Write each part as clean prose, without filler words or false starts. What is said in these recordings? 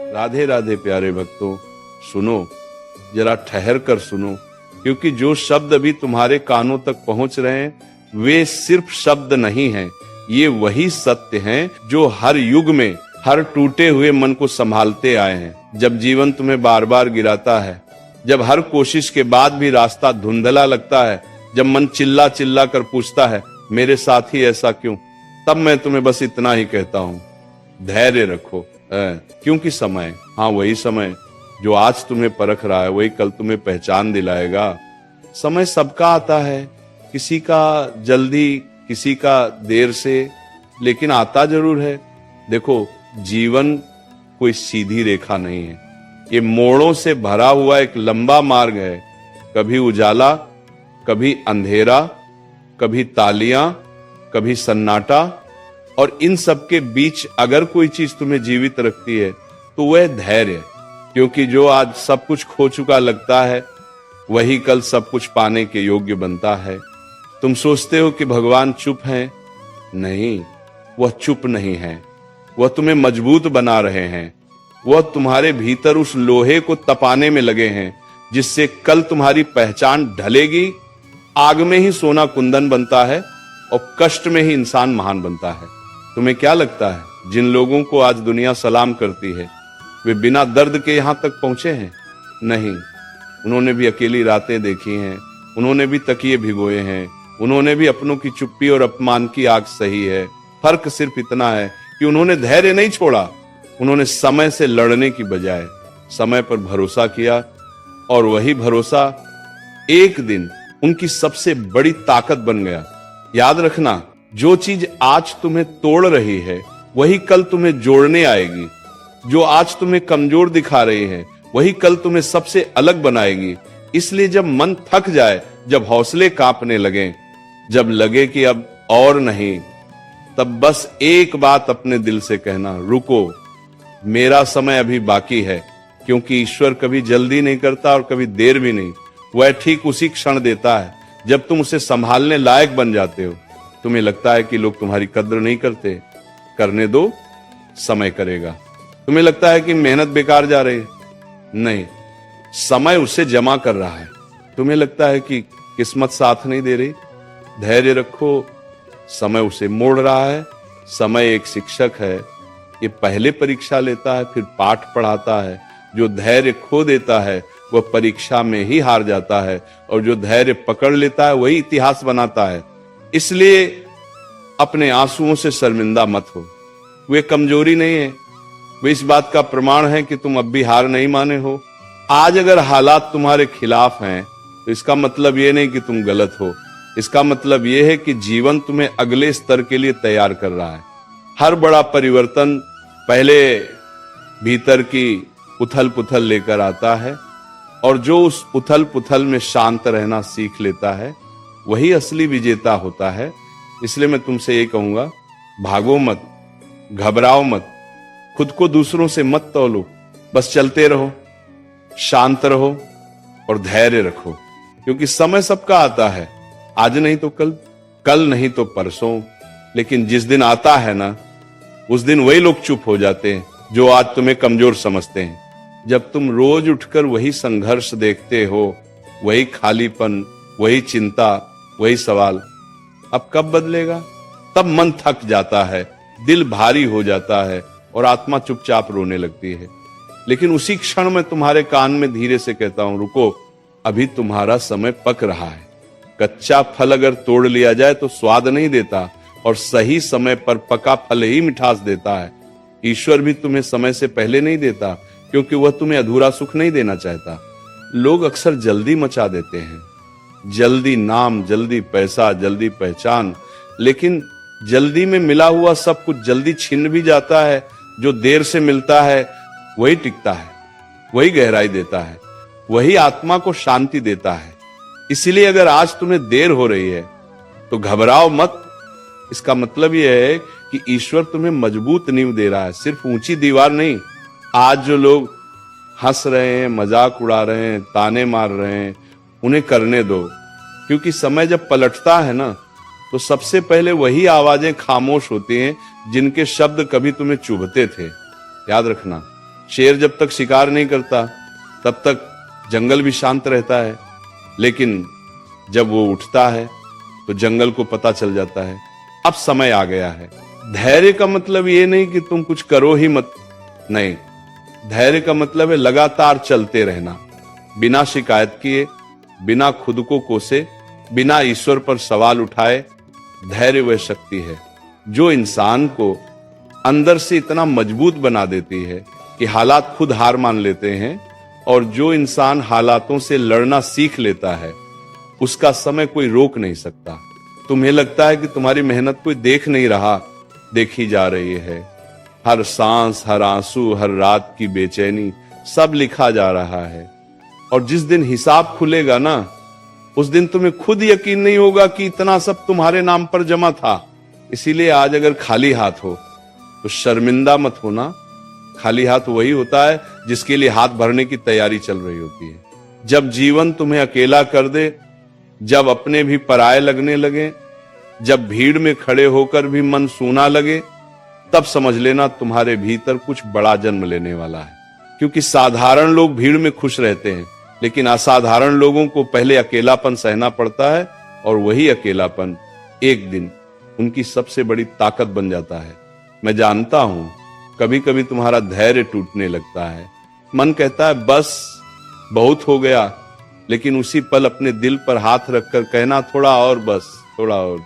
राधे राधे प्यारे भक्तों, सुनो, जरा ठहर कर सुनो, क्योंकि जो शब्द अभी तुम्हारे कानों तक पहुंच रहे हैं वे सिर्फ शब्द नहीं हैं, ये वही सत्य हैं जो हर युग में हर टूटे हुए मन को संभालते आए हैं। जब जीवन तुम्हें बार बार गिराता है, जब हर कोशिश के बाद भी रास्ता धुंधला लगता है, जब मन चिल्ला चिल्ला कर पूछता है मेरे साथ ही ऐसा क्यों, तब मैं तुम्हें बस इतना ही कहता हूं, धैर्य रखो। क्योंकि समय, हाँ वही समय जो आज तुम्हें परख रहा है वही कल तुम्हें पहचान दिलाएगा। समय सबका आता है, किसी का जल्दी, किसी का देर से, लेकिन आता जरूर है। देखो, जीवन कोई सीधी रेखा नहीं है, ये मोड़ों से भरा हुआ एक लंबा मार्ग है। कभी उजाला, कभी अंधेरा, कभी तालियां, कभी सन्नाटा, और इन सब के बीच अगर कोई चीज तुम्हें जीवित रखती है तो वह धैर्य। क्योंकि जो आज सब कुछ खो चुका लगता है वही कल सब कुछ पाने के योग्य बनता है। तुम सोचते हो कि भगवान चुप हैं, नहीं, वह चुप नहीं है, वह तुम्हें मजबूत बना रहे हैं। वह तुम्हारे भीतर उस लोहे को तपाने में लगे हैं जिससे कल तुम्हारी पहचान ढलेगी। आग में ही सोना कुंदन बनता है और कष्ट में ही इंसान महान बनता है। तुम्हें क्या लगता है जिन लोगों को आज दुनिया सलाम करती है वे बिना दर्द के यहां तक पहुंचे हैं? नहीं, उन्होंने भी अकेली रातें देखी हैं, उन्होंने भी तकिए भिगोए हैं, उन्होंने भी अपनों की चुप्पी और अपमान की आग सही है। फर्क सिर्फ इतना है कि उन्होंने धैर्य नहीं छोड़ा, उन्होंने समय से लड़ने की बजाय समय पर भरोसा किया, और वही भरोसा एक दिन उनकी सबसे बड़ी ताकत बन गया। याद रखना, जो चीज आज तुम्हें तोड़ रही है वही कल तुम्हें जोड़ने आएगी। जो आज तुम्हें कमजोर दिखा रही है वही कल तुम्हें सबसे अलग बनाएगी। इसलिए जब मन थक जाए, जब हौसले कांपने लगे, जब लगे कि अब और नहीं, तब बस एक बात अपने दिल से कहना, रुको, मेरा समय अभी बाकी है। क्योंकि ईश्वर कभी जल्दी नहीं करता और कभी देर भी नहीं, वह ठीक उसी क्षण देता है जब तुम उसे संभालने लायक बन जाते हो। तुम्हें लगता है कि लोग तुम्हारी कद्र नहीं करते, करने दो, समय करेगा। तुम्हें लगता है कि मेहनत बेकार जा रही है, नहीं, समय उसे जमा कर रहा है। तुम्हें लगता है कि किस्मत साथ नहीं दे रही, धैर्य रखो, समय उसे मोड़ रहा है। समय एक शिक्षक है, ये पहले परीक्षा लेता है फिर पाठ पढ़ाता है। जो धैर्य खो देता है वह परीक्षा में ही हार जाता है, और जो धैर्य पकड़ लेता है वही इतिहास बनाता है। इसलिए अपने आंसुओं से शर्मिंदा मत हो, वे कमजोरी नहीं है, वे इस बात का प्रमाण है कि तुम अब भी हार नहीं माने हो। आज अगर हालात तुम्हारे खिलाफ हैं तो इसका मतलब ये नहीं कि तुम गलत हो, इसका मतलब यह है कि जीवन तुम्हें अगले स्तर के लिए तैयार कर रहा है। हर बड़ा परिवर्तन पहले भीतर की उथल पुथल लेकर आता है, और जो उस उथल पुथल में शांत रहना सीख लेता है वही असली विजेता होता है। इसलिए मैं तुमसे ये कहूंगा, भागो मत, घबराओ मत, खुद को दूसरों से मत तौलो, बस चलते रहो, शांत रहो और धैर्य रखो। क्योंकि समय सबका आता है, आज नहीं तो कल, कल नहीं तो परसों, लेकिन जिस दिन आता है ना उस दिन वही लोग चुप हो जाते हैं जो आज तुम्हें कमजोर समझते हैं। जब तुम रोज उठकर वही संघर्ष देखते हो, वही खालीपन, वही चिंता, वही सवाल, अब कब बदलेगा, तब मन थक जाता है, दिल भारी हो जाता है और आत्मा चुपचाप रोने लगती है। लेकिन उसी क्षण में तुम्हारे कान में धीरे से कहता हूं, रुको, अभी तुम्हारा समय पक रहा है। कच्चा फल अगर तोड़ लिया जाए तो स्वाद नहीं देता, और सही समय पर पका फल ही मिठास देता है। ईश्वर भी तुम्हें समय से पहले नहीं देता, क्योंकि वह तुम्हें अधूरा सुख नहीं देना चाहता। लोग अक्सर जल्दी मचा देते हैं, जल्दी नाम, जल्दी पैसा, जल्दी पहचान, लेकिन जल्दी में मिला हुआ सब कुछ जल्दी छिन भी जाता है। जो देर से मिलता है वही टिकता है, वही गहराई देता है, वही आत्मा को शांति देता है। इसीलिए अगर आज तुम्हें देर हो रही है तो घबराओ मत। इसका मतलब यह है कि ईश्वर तुम्हें मजबूत नींव दे रहा है, सिर्फ ऊंची दीवार नहीं। आज जो लोग हंस रहे हैं, मजाक उड़ा रहे हैं, ताने मार रहे हैं, उन्हें करने दो। क्योंकि समय जब पलटता है ना तो सबसे पहले वही आवाजें खामोश होती हैं जिनके शब्द कभी तुम्हें चुभते थे। याद रखना, शेर जब तक शिकार नहीं करता तब तक जंगल भी शांत रहता है, लेकिन जब वो उठता है तो जंगल को पता चल जाता है अब समय आ गया है। धैर्य का मतलब ये नहीं कि तुम कुछ करो ही मत, नहीं, धैर्य का मतलब है लगातार चलते रहना, बिना शिकायत किए, बिना खुद को कोसे, बिना ईश्वर पर सवाल उठाए। धैर्य वह शक्ति है जो इंसान को अंदर से इतना मजबूत बना देती है कि हालात खुद हार मान लेते हैं, और जो इंसान हालातों से लड़ना सीख लेता है उसका समय कोई रोक नहीं सकता। तुम्हें लगता है कि तुम्हारी मेहनत कोई देख नहीं रहा, देखी जा रही है। हर सांस, हर आंसू, हर रात की बेचैनी, सब लिखा जा रहा है। और जिस दिन हिसाब खुलेगा ना, उस दिन तुम्हें खुद यकीन नहीं होगा कि इतना सब तुम्हारे नाम पर जमा था। इसीलिए आज अगर खाली हाथ हो तो शर्मिंदा मत होना। खाली हाथ वही होता है जिसके लिए हाथ भरने की तैयारी चल रही होती है। जब जीवन तुम्हें अकेला कर दे, जब अपने भी पराये लगने लगे, जब भीड़ में खड़े होकर भी मन सूना लगे, तब समझ लेना तुम्हारे भीतर कुछ बड़ा जन्म लेने वाला है। क्योंकि साधारण लोग भीड़ में खुश रहते हैं, लेकिन असाधारण लोगों को पहले अकेलापन सहना पड़ता है, और वही अकेलापन एक दिन उनकी सबसे बड़ी ताकत बन जाता है। मैं जानता हूं कभी कभी तुम्हारा धैर्य टूटने लगता है, मन कहता है बस बहुत हो गया, लेकिन उसी पल अपने दिल पर हाथ रखकर कहना थोड़ा और, बस थोड़ा और।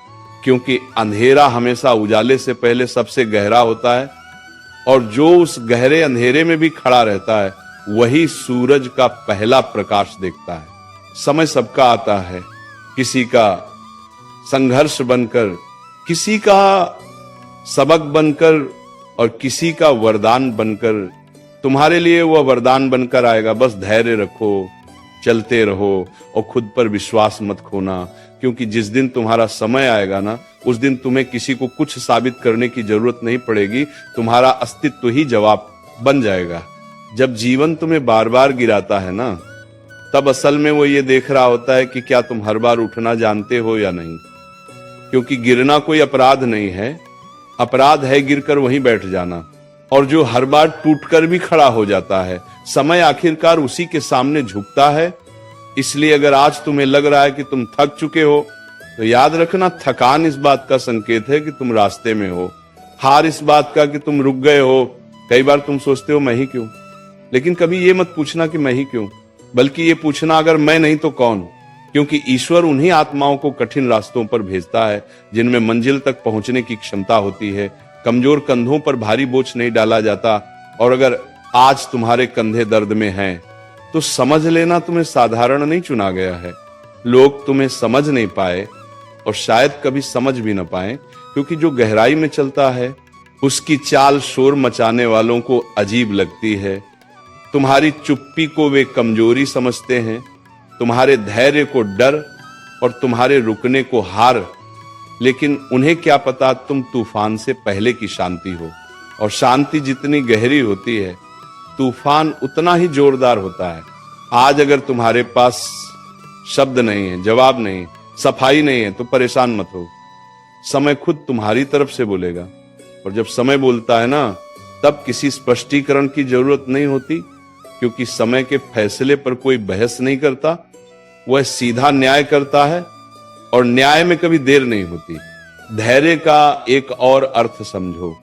क्योंकि अंधेरा हमेशा उजाले से पहले सबसे गहरा होता है, और जो उस गहरे अंधेरे में भी खड़ा रहता है वही सूरज का पहला प्रकाश देखता है। समय सबका आता है, किसी का संघर्ष बनकर, किसी का सबक बनकर, और किसी का वरदान बनकर। तुम्हारे लिए वह वरदान बनकर आएगा। बस धैर्य रखो, चलते रहो, और खुद पर विश्वास मत खोना। क्योंकि जिस दिन तुम्हारा समय आएगा ना, उस दिन तुम्हें किसी को कुछ साबित करने की जरूरत नहीं पड़ेगी, तुम्हारा अस्तित्व ही जवाब बन जाएगा। जब जीवन तुम्हें बार बार गिराता है ना, तब असल में वो ये देख रहा होता है कि क्या तुम हर बार उठना जानते हो या नहीं। क्योंकि गिरना कोई अपराध नहीं है, अपराध है गिरकर वहीं बैठ जाना। और जो हर बार टूटकर भी खड़ा हो जाता है, समय आखिरकार उसी के सामने झुकता है। इसलिए अगर आज तुम्हें लग रहा है कि तुम थक चुके हो, तो याद रखना थकान इस बात का संकेत है कि तुम रास्ते में हो, हार इस बात का कि तुम रुक गए हो। कई बार तुम सोचते हो मैं ही क्यों, लेकिन कभी ये मत पूछना कि मैं ही क्यों, बल्कि ये पूछना अगर मैं नहीं तो कौन। क्योंकि ईश्वर उन्हीं आत्माओं को कठिन रास्तों पर भेजता है जिनमें मंजिल तक पहुंचने की क्षमता होती है। कमजोर कंधों पर भारी बोझ नहीं डाला जाता। और अगर आज तुम्हारे कंधे दर्द में हैं, तो समझ लेना तुम्हें साधारण नहीं चुना गया है। लोग तुम्हें समझ नहीं पाए, और शायद कभी समझ भी न पाए, क्योंकि जो गहराई में चलता है उसकी चाल शोर मचाने वालों को अजीब लगती है। तुम्हारी चुप्पी को वे कमजोरी समझते हैं, तुम्हारे धैर्य को डर, और तुम्हारे रुकने को हार। लेकिन उन्हें क्या पता तुम तूफान से पहले की शांति हो। और शांति जितनी गहरी होती है, तूफान उतना ही जोरदार होता है। आज अगर तुम्हारे पास शब्द नहीं है, जवाब नहीं, सफाई नहीं है, तो परेशान मत हो। समय खुद तुम्हारी तरफ से बोलेगा। और जब समय बोलता है ना, तब किसी स्पष्टीकरण की जरूरत नहीं होती, क्योंकि समय के फैसले पर कोई बहस नहीं करता, वह सीधा न्याय करता है, और न्याय में कभी देर नहीं होती। धैर्य का एक और अर्थ समझो।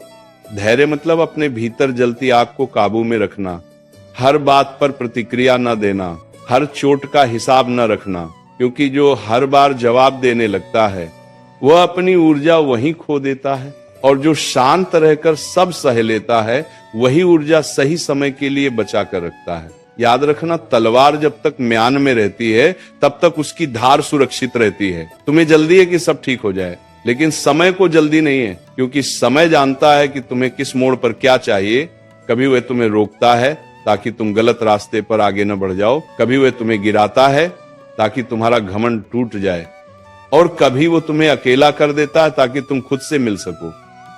धैर्य मतलब अपने भीतर जलती आग को काबू में रखना, हर बात पर प्रतिक्रिया न देना, हर चोट का हिसाब न रखना। क्योंकि जो हर बार जवाब देने लगता है, वह अपनी ऊर्जा वहीं खो देता है। और जो शांत रहकर सब सह लेता है, वही ऊर्जा सही समय के लिए बचा कर रखता है। याद रखना, तलवार जब तक म्यान में रहती है, तब तक उसकी धार सुरक्षित रहती है। तुम्हें जल्दी है कि सब ठीक हो जाए, लेकिन समय को जल्दी नहीं है, क्योंकि समय जानता है कि तुम्हें किस मोड़ पर क्या चाहिए। कभी वह तुम्हें रोकता है ताकि तुम गलत रास्ते पर आगे न बढ़ जाओ, कभी वह तुम्हें गिराता है ताकि तुम्हारा घमंड टूट जाए, और कभी वो तुम्हें अकेला कर देता है ताकि तुम खुद से मिल सको।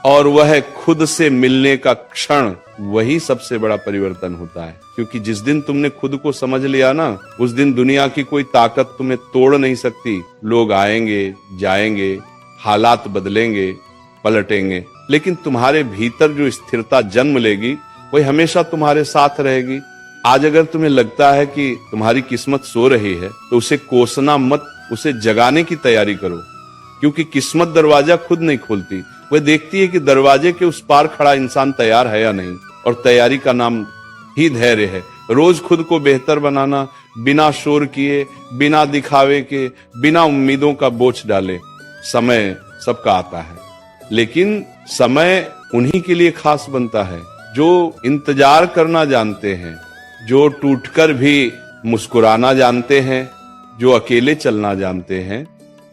और वह खुद से मिलने का क्षण वही सबसे बड़ा परिवर्तन होता है। क्योंकि जिस दिन तुमने खुद को समझ लिया ना, उस दिन दुनिया की कोई ताकत तुम्हें तोड़ नहीं सकती। लोग आएंगे, जाएंगे, हालात बदलेंगे, पलटेंगे, लेकिन तुम्हारे भीतर जो स्थिरता जन्म लेगी, कोई हमेशा तुम्हारे साथ रहेगी। आज अगर तुम्हें लगता है कि तुम्हारी किस्मत सो रही है तो उसे कोसना मत, उसे जगाने की तैयारी करो, क्योंकि किस्मत दरवाजा खुद नहीं खोलती, वह देखती है कि दरवाजे के उस पार खड़ा इंसान तैयार है या नहीं, और तैयारी का नाम ही धैर्य है। रोज खुद को बेहतर बनाना, बिना शोर किए, बिना दिखावे के, बिना उम्मीदों का बोझ डाले। समय सबका आता है, लेकिन समय उन्हीं के लिए खास बनता है जो इंतजार करना जानते हैं, जो टूटकर भी मुस्कुराना जानते हैं, जो अकेले चलना जानते हैं,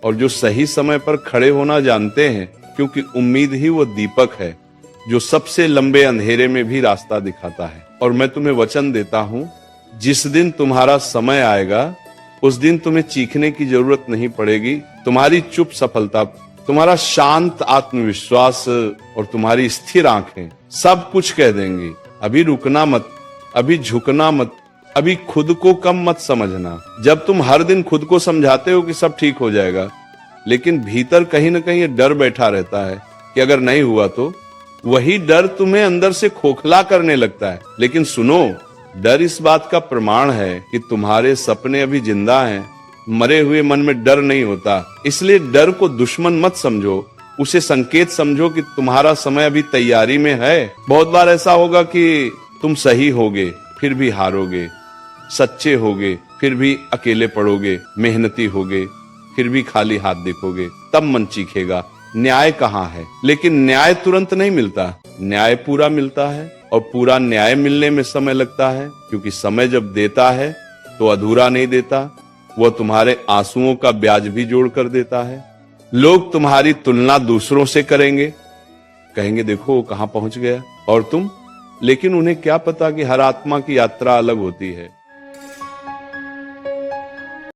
और जो सही समय पर खड़े होना जानते हैं, क्योंकि उम्मीद ही वो दीपक है जो सबसे लंबे अंधेरे में भी रास्ता दिखाता है। और मैं तुम्हें वचन देता हूं, जिस दिन तुम्हारा समय आएगा उस दिन तुम्हें चीखने की जरूरत नहीं पड़ेगी। तुम्हारी चुप सफलता, तुम्हारा शांत आत्मविश्वास और तुम्हारी स्थिर आंखें सब कुछ कह देंगी। अभी रुकना मत, अभी झुकना मत, अभी खुद को कम मत समझना। जब तुम हर दिन खुद को समझाते हो कि सब ठीक हो जाएगा, लेकिन भीतर कहीं ना कहीं ये डर बैठा रहता है कि अगर नहीं हुआ तो, वही डर तुम्हें अंदर से खोखला करने लगता है। लेकिन सुनो, डर इस बात का प्रमाण है कि तुम्हारे सपने अभी जिंदा हैं। मरे हुए मन में डर नहीं होता, इसलिए डर को दुश्मन मत समझो, उसे संकेत समझो कि तुम्हारा समय अभी तैयारी में है। बहुत बार ऐसा होगा कि तुम सही होगे फिर भी हारोगे, सच्चे होगे फिर भी अकेले पड़ोगे, मेहनती होगे फिर भी खाली हाथ देखोगे। तब मन चीखेगा न्याय कहाँ है। लेकिन न्याय तुरंत नहीं मिलता, न्याय पूरा मिलता है, और पूरा न्याय मिलने में समय लगता है, क्योंकि समय जब देता है तो अधूरा नहीं देता, वह तुम्हारे आंसुओं का ब्याज भी जोड़ कर देता है। लोग तुम्हारी तुलना दूसरों से करेंगे, कहेंगे देखो वो कहां पहुंच गया और तुम, लेकिन उन्हें क्या पता कि हर आत्मा की यात्रा अलग होती है।